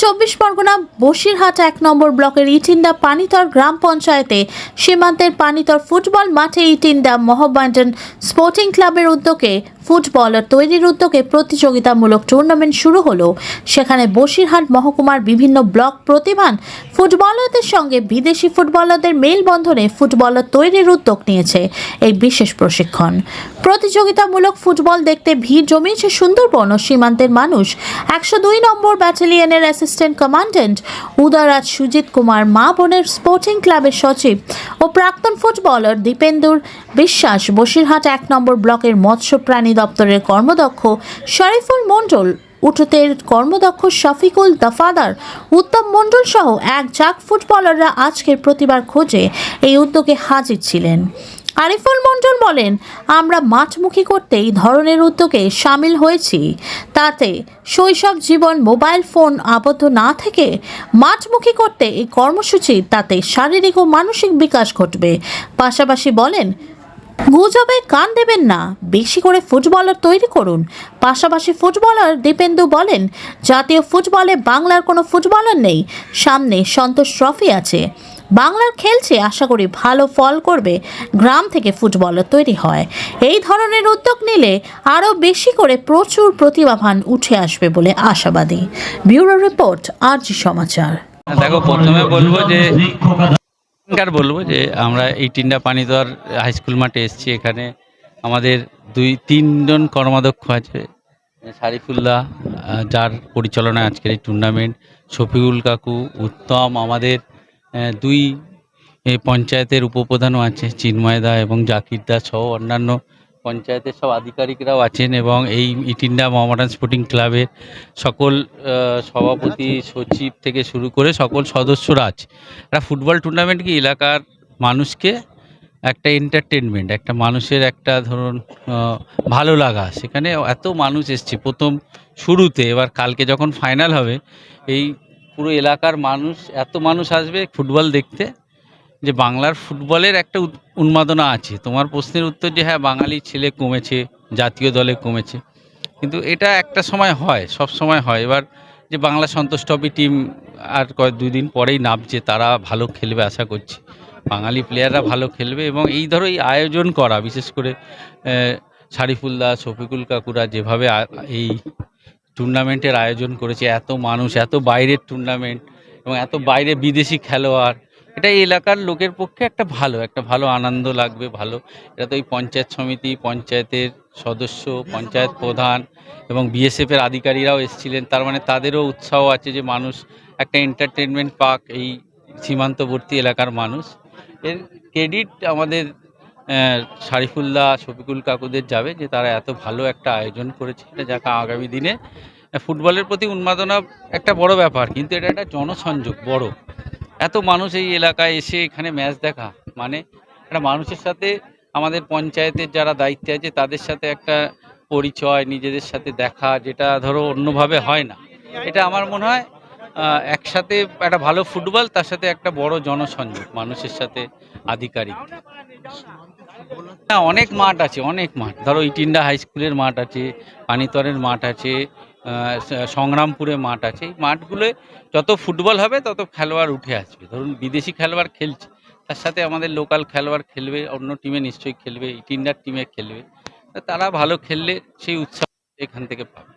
চব্বিশ পরগনা বসিরহাট ১ নম্বর ব্লকের ইটিন্ডা পানিতর গ্রাম পঞ্চায়েতে সীমান্তের পানিতর ফুটবল মাঠে ইটিন্ডা মোহামেডান স্পোর্টিং ক্লাবের উদ্যোগে ফুটবলার তৈরির উদ্যোগে প্রতিযোগিতামূলক টুর্নামেন্ট শুরু হলো। সেখানে বসিরহাট মহকুমার বিভিন্ন ব্লক প্রতিভান ফুটবলারদের সঙ্গে বিদেশি ফুটবলারদের মেলবন্ধনে ফুটবলার তৈরির উদ্যোগ নিয়েছে এই বিশেষ প্রশিক্ষণ। প্রতিযোগিতামূলক ফুটবল দেখতে ভিড় জমিয়েছে সুন্দরবন ও সীমান্তের মানুষ। ১০২ নম্বর ব্যাটালিয়নের অ্যাসিস্ট্যান্ট কমান্ড্যান্ট উদয়রাজ সুজিত কুমার, মা বোনের স্পোর্টিং ক্লাবের সচিব ও প্রাক্তন ফুটবলার দীপেন্দুর বিশ্বাস, বসিরহাট ১ নম্বর ব্লকের মৎস্য প্রাণী দপ্তরের কর্মদক্ষ শরীফুল মণ্ডল, উঠোতের কর্মদক্ষ শফিকুল দফাদার, উত্তম মণ্ডল সহ এক ঝাঁক ফুটবলাররা আজকের প্রতিভার খোঁজে এই উদ্যোগে হাজির ছিলেন। আরিফুল মণ্ডল বলেন, আমরা মাঠমুখী করতে এই ধরনের উদ্যোগে সামিল হয়েছি। তাতে শৈশব জীবন মোবাইল ফোন আবদ্ধ না থেকে মাঠমুখী করতে এই কর্মসূচি, তাতে শারীরিক ও মানসিক বিকাশ ঘটবে। পাশাপাশি বলেন, গুজবে কান দেবেন না, বেশি করে ফুটবলার তৈরি করুন। পাশাপাশি ফুটবলার দীপেন্দু বলেন, জাতীয় ফুটবলে বাংলার কোনো ফুটবলার নেই, সামনে সন্তোষ ট্রফি আছে, বাংলার খেলছে, আশা করি ভালো ফল করবে, গ্রাম থেকে ফুটবলার তৈরি হয়। এই ধরনের উদ্যোগ নিলে আরও বেশি করে প্রচুর প্রতিভাবান উঠে আসবে বলে আশাবাদী। ব্যুরো রিপোর্ট, আরজি সমাচার। দেখো, প্রথমে বলবো যে আমরা এই টিন্ডা পানিতর হাই স্কুল মাঠে এসেছি। এখানে আমাদের 2-3 জন কর্মাধ্যক্ষ আছে। শারিফুল্লাহ, যার পরিচালনায় আজকের এই টুর্নামেন্ট, শফিকুল কাকু, উত্তম, আমাদের 2 পঞ্চায়েতের উপপ্রধানও আছে, চিন্ময়দা এবং জাকিরদা সহ অন্যান্য পঞ্চায়েতের সব আধিকারিকরাও আছেন, এবং এই ইটিন্ডা মোহামেডান স্পোর্টিং ক্লাবের সকল সভাপতি, সচিব থেকে শুরু করে সকল সদস্যরা আছে। একটা ফুটবল টুর্নামেন্ট কি এলাকার মানুষকে একটা এন্টারটেনমেন্ট, একটা মানুষের একটা ধরুন ভালো লাগা। সেখানে এত মানুষ এসছে প্রথম শুরুতে, এবার কালকে যখন ফাইনাল হবে এই পুরো এলাকার মানুষ, এত মানুষ আসবে ফুটবল দেখতে যে বাংলার ফুটবলের একটা উন্মাদনা আছে। তোমার প্রশ্নের উত্তর যে হ্যাঁ, বাঙালি ছেলে কমেছে, জাতীয় দলে কমেছে, কিন্তু এটা একটা সময় হয়, সব সময় হয়। এবার যে বাংলা সন্তোষ ট্রফি টিম আর 2 দিন পরেই নামছে, তারা ভালো খেলবে আশা করছি, বাঙালি প্লেয়াররা ভালো খেলবে। এবং এই ধরো এই আয়োজন করা, বিশেষ করে শারিফুল্লাহ, শফিকুল কাকুরা যেভাবে এই টুর্নামেন্টের আয়োজন করেছে, এত মানুষ, এত বাইরের টুর্নামেন্ট এবং এত বাইরে বিদেশি খেলোয়াড়, এটা এই এলাকার লোকের পক্ষে একটা ভালো আনন্দ লাগবে। ভালো, এটা তো এই পঞ্চায়েত সমিতি, পঞ্চায়েতের সদস্য, পঞ্চায়েত প্রধান এবং বিএসএফের আধিকারিকরাও এসেছিলেন। তার মানে তাদেরও উৎসাহ আছে যে মানুষ একটা এন্টারটেনমেন্ট পাক, এই সীমান্তবর্তী এলাকার মানুষ। এর ক্রেডিট আমাদের শারিফুল্লাহ, শফিকুল কাকুদের যাবে যে তারা এত ভালো একটা আয়োজন করেছে। এটা যাকে আগামী দিনে ফুটবলের প্রতি উন্মাদনা একটা বড় ব্যাপার, কিন্তু এটা একটা জনসংযোগ বড়। এত মানুষ এই এলাকায় এসে এখানে ম্যাচ দেখা মানে একটা মানুষের সাথে, আমাদের পঞ্চায়েতের যারা দায়িত্বে আছে তাদের সাথে একটা পরিচয়, নিজেদের সাথে দেখা, যেটা ধরো অন্যভাবে হয় না। এটা আমার মনে হয় একসাথে একটা ভালো ফুটবল, তার সাথে একটা বড় জনসংযোগ মানুষের সাথে, আধিকারিক। হ্যাঁ, অনেক মাঠ আছে, অনেক মাঠ। ধরো ইটিন্ডা হাই স্কুলের মাঠ আছে, পানিতরের মাঠ আছে, সংগ্রামপুরে মাঠ আছে। এই মাঠগুলোয় যত ফুটবল হবে তত খেলোয়াড় উঠে আসবে। ধরুন বিদেশি খেলোয়াড় খেলছে, তার সাথে আমাদের লোকাল খেলোয়াড় খেলবে, অন্য টিমে নিশ্চয়ই খেলবে, ইটিন্ডার টিমে খেলবে। তারা ভালো খেললে সেই উৎসাহ এখান থেকে পাবে।